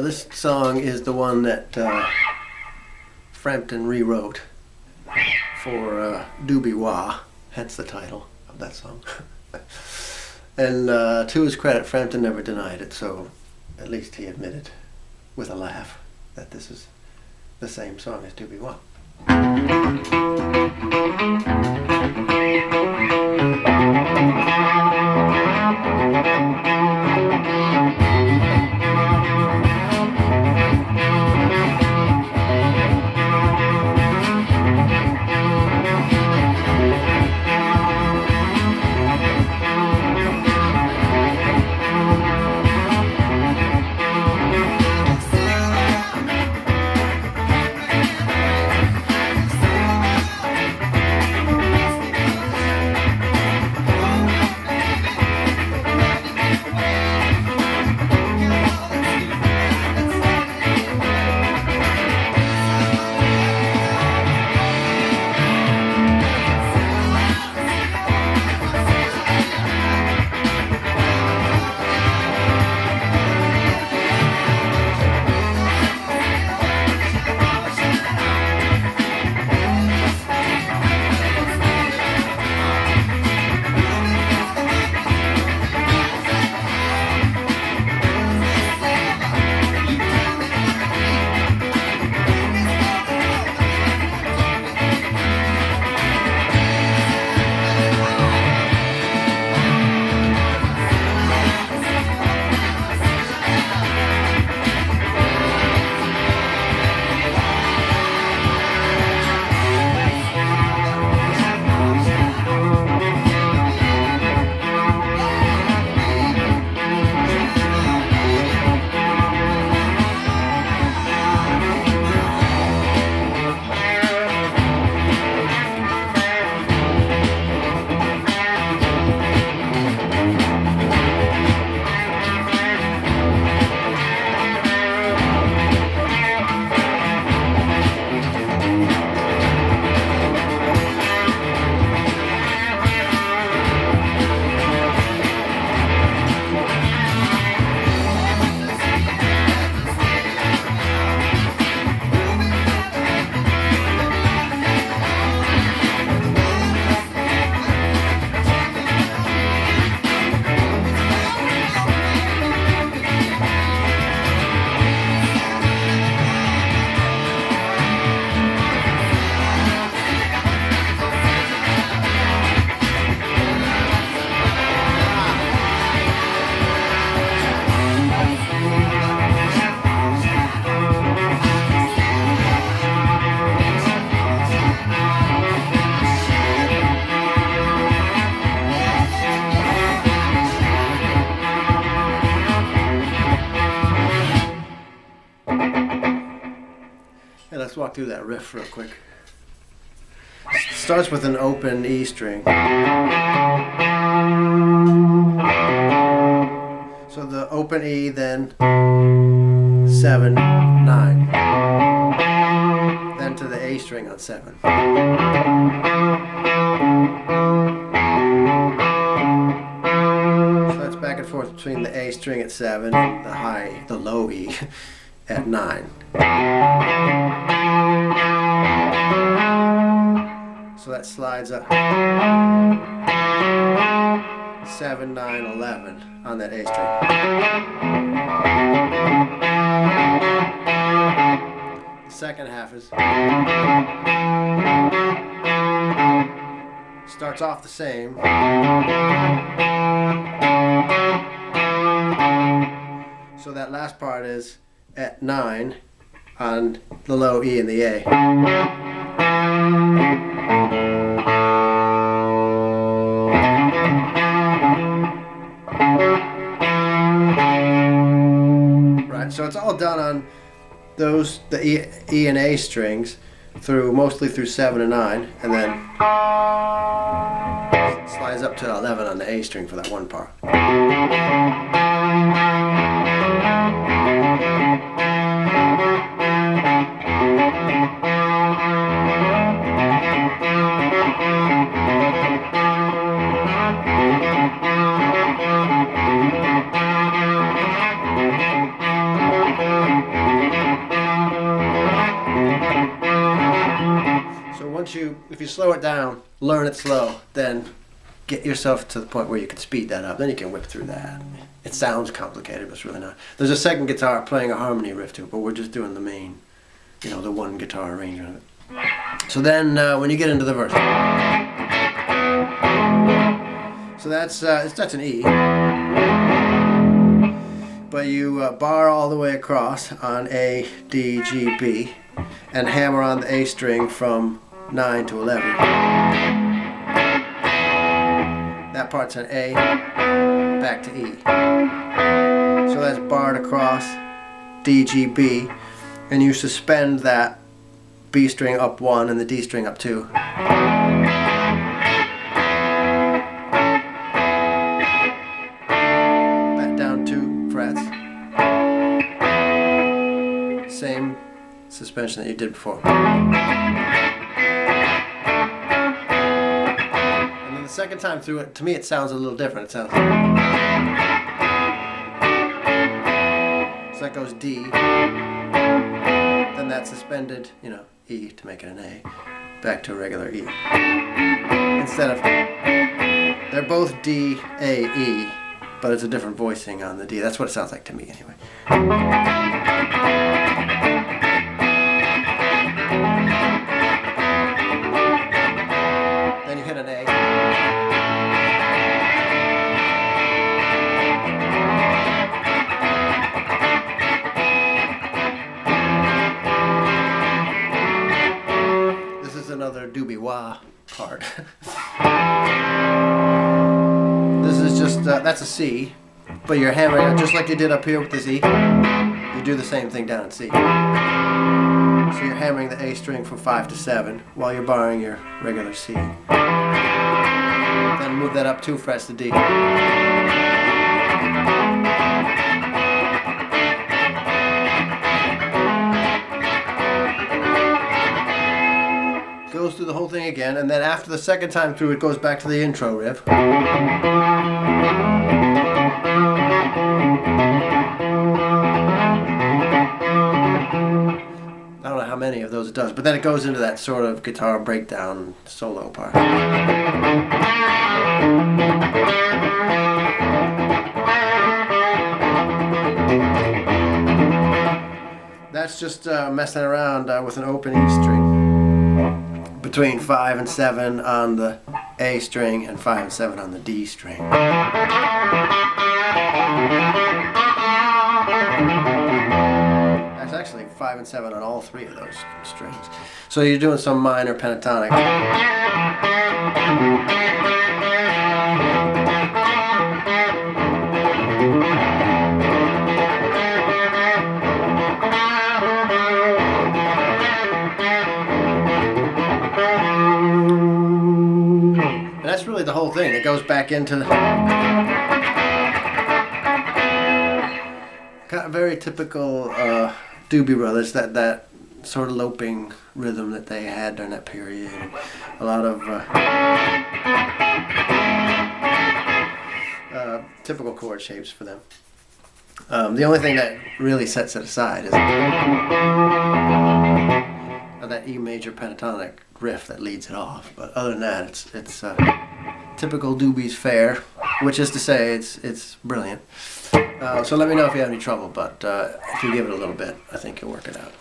This song is the one that Frampton rewrote for Doobie, hence the title of that song. And to his credit, Frampton never denied it, so at least he admitted with a laugh that this is the same song as Doobie. Hey, let's walk through that riff real quick. Starts with an open E string. So the open E, then 7, 9. Then to the A string on 7. So that's back and forth between the A string at 7 and the low E at 9. So that slides up 7, 9, 11 on that A string. The second half starts off the same. So that last part is at 9 on the low E and the A. Right, so it's all done on those, the E and A strings, mostly through 7 and 9, and then slides up to 11 on the A string for that one part. if you slow it down, learn it slow, then get yourself to the point where you can speed that up. Then you can whip through that. It sounds complicated, but it's really not. There's a second guitar playing a harmony riff too, but we're just doing the main, the one guitar arrangement of it. So then when you get into the verse, so that's an E, but you bar all the way across on A, D, G, B, and hammer on the A string from 9 to 11. That part's an A, back to E. So that's barred across D, G, B, and you suspend that B string up 1 and the D string up 2. Back down 2 frets. Same suspension that you did before. And then the second time through it, to me it sounds a little different. It sounds like, so that goes D, then that suspended, E to make it an A, back to a regular E. Instead of, they're both D, A, E, but it's a different voicing on the D. That's what it sounds like to me anyway. Then you hit an A. This is another Doobie wah part. This is just, that's a C, but you're hammering it just like you did up here with the Z. You do the same thing down at C. So you're hammering the A string from 5 to 7 while you're barring your regular C. Then move that up 2 frets to D. Goes through the whole thing again, and then after the second time through, it goes back to the intro riff. I don't know how many of those it does, but then it goes into that sort of guitar breakdown solo part. That's just messing around with an open E string. Between 5 and 7 on the A string and 5 and 7 on the D string. That's actually 5 and 7 on all 3 of those strings. So you're doing some minor pentatonic. And that's really the whole thing. It goes back into the kind of very typical Doobie Brothers, that sort of loping rhythm that they had during that period. A lot of typical chord shapes for them. The only thing that really sets it aside is that E major pentatonic riff that leads it off. But other than that, it's typical Doobie's fare, which is to say it's brilliant. So let me know if you have any trouble, but if you give it a little bit, I think you'll work it out.